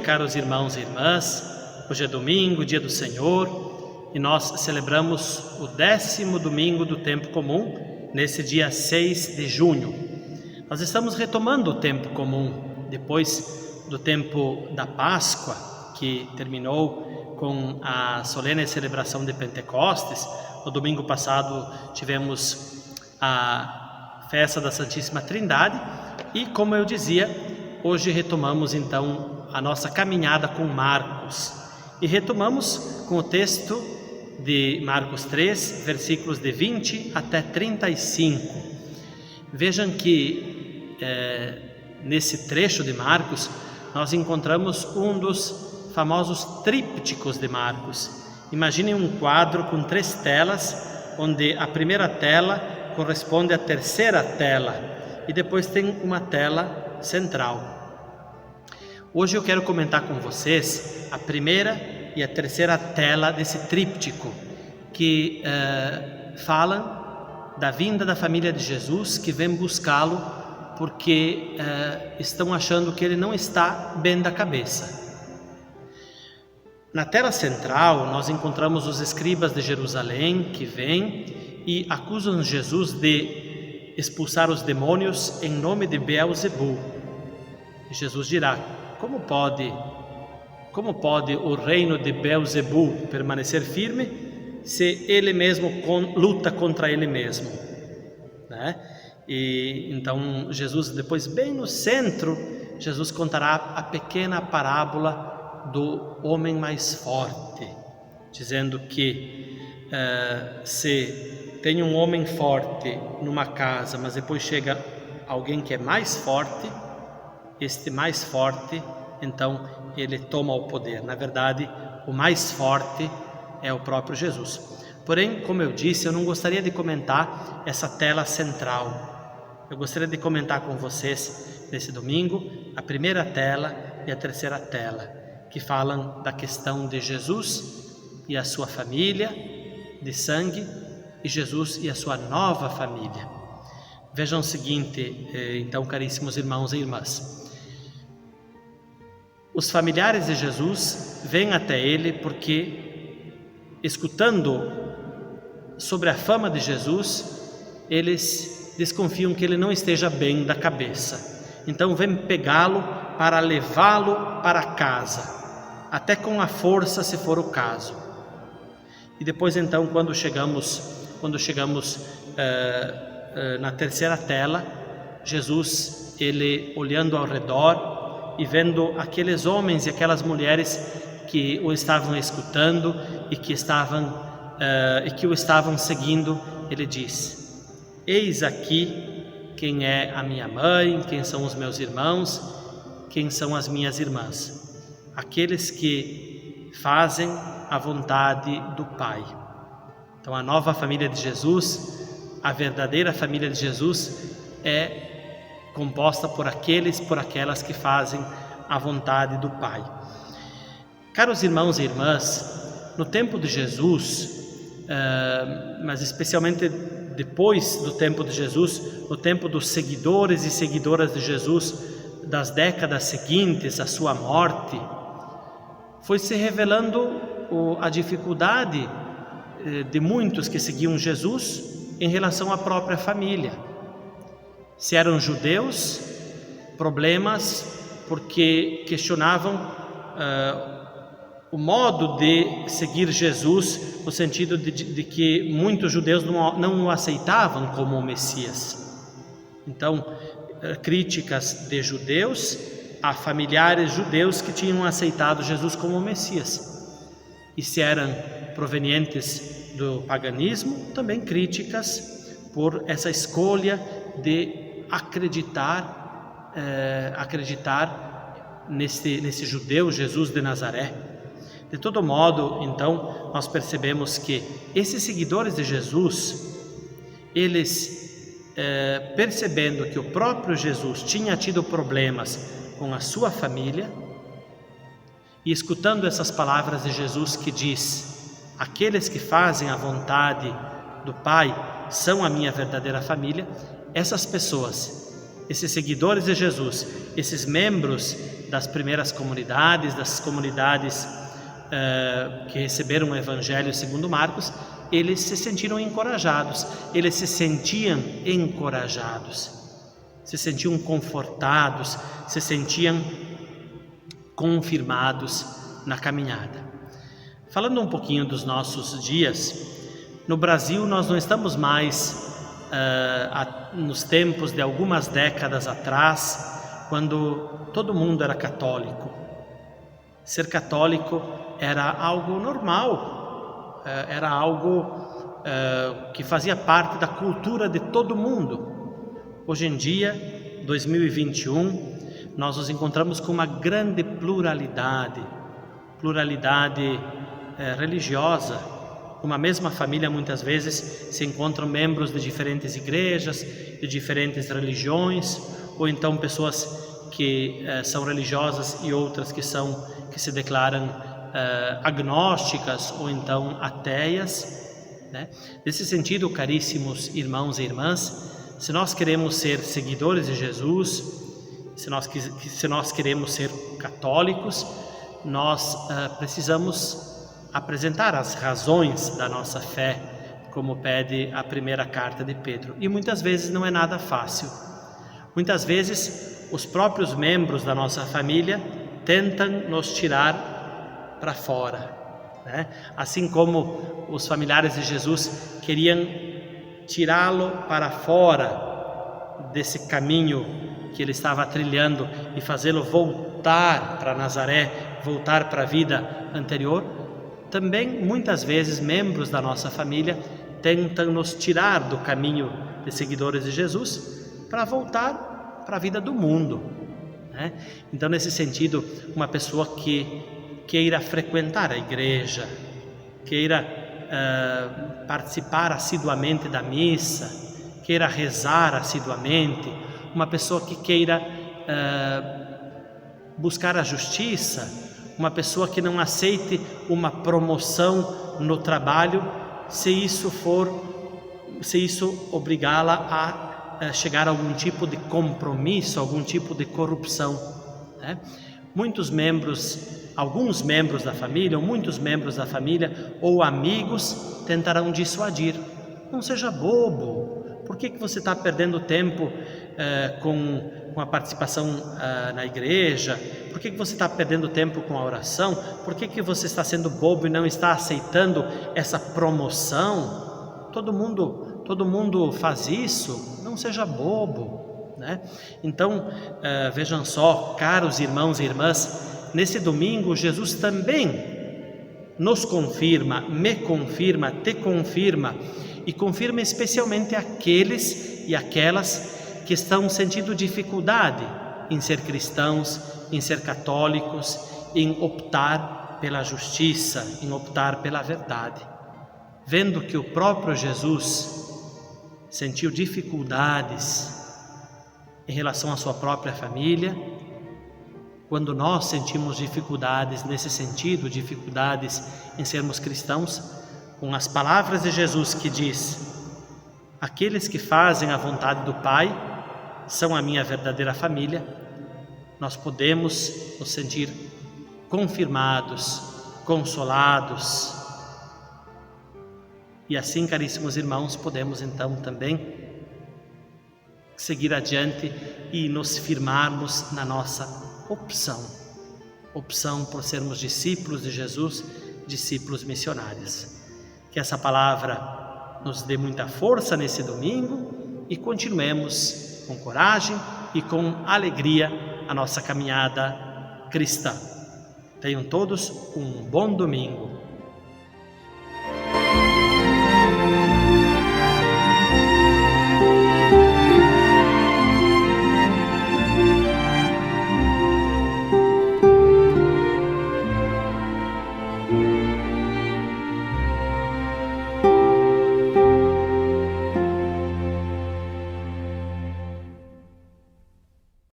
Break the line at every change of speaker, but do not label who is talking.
caros irmãos e irmãs. Hoje é domingo, dia do Senhor, e nós celebramos o 10º domingo do tempo comum, nesse dia 6 de junho. Nós estamos retomando o tempo comum, depois do tempo da Páscoa, que terminou com a solene celebração de Pentecostes. No domingo passado tivemos a festa da Santíssima Trindade e, como eu dizia, hoje retomamos então a nossa caminhada com Marcos. E retomamos com o texto de Marcos 3, versículos de 20 até 35. Vejam que nesse trecho de Marcos nós encontramos um dos famosos trípticos de Marcos. Imaginem um quadro com 3 telas, onde a primeira tela corresponde à terceira tela e depois tem uma tela central. Hoje eu quero comentar com vocês a primeira e a terceira tela desse tríptico, que falam da vinda da família de Jesus, que vem buscá-lo porque estão achando que ele não está bem da cabeça. Na tela central nós encontramos os escribas de Jerusalém que vêm e acusam Jesus de expulsar os demônios em nome de Beelzebul. E Jesus dirá: Como pode o reino de Beelzebul permanecer firme se ele mesmo luta contra ele mesmo? Né? E então Jesus, depois bem no centro, Jesus contará a pequena parábola do homem mais forte, dizendo que se tem um homem forte numa casa, mas depois chega alguém que é mais forte, este mais forte, então ele toma o poder. Na verdade, o mais forte é o próprio Jesus. Porém, como eu disse, eu não gostaria de comentar essa tela central. Eu gostaria de comentar com vocês, nesse domingo, a primeira tela e a terceira tela, que falam da questão de Jesus e a sua família de sangue, e Jesus e a sua nova família. Vejam o seguinte, então, caríssimos irmãos e irmãs. Os familiares de Jesus vêm até ele porque, escutando sobre a fama de Jesus, eles desconfiam que ele não esteja bem da cabeça. Então vêm pegá-lo para levá-lo para casa, até com a força, se for o caso. E depois então, quando chegamos na terceira tela, Jesus, ele olhando ao redor e vendo aqueles homens e aquelas mulheres que o estavam escutando e que o estavam seguindo, ele diz: Eis aqui quem é a minha mãe, quem são os meus irmãos, quem são as minhas irmãs, aqueles que fazem a vontade do Pai. Então a nova família de Jesus, a verdadeira família de Jesus, é composta por aquelas que fazem a vontade do Pai. Caros irmãos e irmãs, no tempo de Jesus, mas especialmente depois do tempo de Jesus, no tempo dos seguidores e seguidoras de Jesus, das décadas seguintes à sua morte, foi se revelando a dificuldade de muitos que seguiam Jesus em relação à própria família. Se eram judeus, problemas porque questionavam o modo de seguir Jesus, no sentido de que muitos judeus não o aceitavam como o Messias. Então, críticas de judeus a familiares judeus que tinham aceitado Jesus como o Messias. E se eram provenientes do paganismo, também críticas por essa escolha de acreditar nesse judeu Jesus de Nazaré. De todo modo, então, nós percebemos que esses seguidores de Jesus, eles percebendo que o próprio Jesus tinha tido problemas com a sua família, e escutando essas palavras de Jesus que diz: aqueles que fazem a vontade do Pai são a minha verdadeira família, essas pessoas esses seguidores de Jesus, esses membros das primeiras comunidades, das comunidades que receberam o Evangelho segundo Marcos, eles se sentiram encorajados, eles se sentiam encorajados, se sentiam confortados, se sentiam confirmados na caminhada. Falando um pouquinho dos nossos dias, no Brasil nós não estamos mais nos tempos de algumas décadas atrás, quando todo mundo era católico. Ser católico era algo normal, era algo que fazia parte da cultura de todo mundo. Hoje em dia, 2021, nós nos encontramos com uma grande pluralidade religiosa. Uma mesma família muitas vezes se encontram membros de diferentes igrejas, de diferentes religiões, ou então pessoas que são religiosas e outras que se declaram agnósticas ou então ateias, né? Nesse sentido, caríssimos irmãos e irmãs, se nós queremos ser seguidores de Jesus, se nós queremos ser católicos, nós precisamos apresentar as razões da nossa fé, como pede a primeira carta de Pedro. E muitas vezes não é nada fácil. Muitas vezes os próprios membros da nossa família tentam nos tirar para fora, né? Assim como os familiares de Jesus queriam tirá-lo para fora desse caminho que ele estava trilhando e fazê-lo voltar para Nazaré, voltar para a vida anterior, também muitas vezes membros da nossa família tentam nos tirar do caminho de seguidores de Jesus para voltar para a vida do mundo, né? Então, nesse sentido, uma pessoa que queira frequentar a igreja, queira participar assiduamente da missa, queira rezar assiduamente, uma pessoa que queira buscar a justiça, uma pessoa que não aceite uma promoção no trabalho, se isso obrigá-la a chegar a algum tipo de compromisso, algum tipo de corrupção, né? Alguns membros da família, ou muitos membros da família, ou amigos, tentarão dissuadir. Não seja bobo. Por que você está perdendo tempo com a participação na igreja? Por que você está perdendo tempo com a oração? Por que você está sendo bobo e não está aceitando essa promoção? Todo mundo faz isso. Não seja bobo, né? Então, vejam só, caros irmãos e irmãs, nesse domingo Jesus também nos confirma, me confirma, te confirma, e confirma especialmente aqueles e aquelas que estão sentindo dificuldade em ser cristãos, em ser católicos, em optar pela justiça, em optar pela verdade. Vendo que o próprio Jesus sentiu dificuldades em relação à sua própria família, quando nós sentimos dificuldades nesse sentido, dificuldades em sermos cristãos, com as palavras de Jesus que diz: aqueles que fazem a vontade do Pai são a minha verdadeira família, nós podemos nos sentir confirmados, consolados. E assim, caríssimos irmãos, podemos então também seguir adiante e nos firmarmos na nossa opção por sermos discípulos de Jesus, discípulos missionários. Que essa palavra nos dê muita força nesse domingo e continuemos com coragem e com alegria a nossa caminhada cristã. Tenham todos um bom domingo.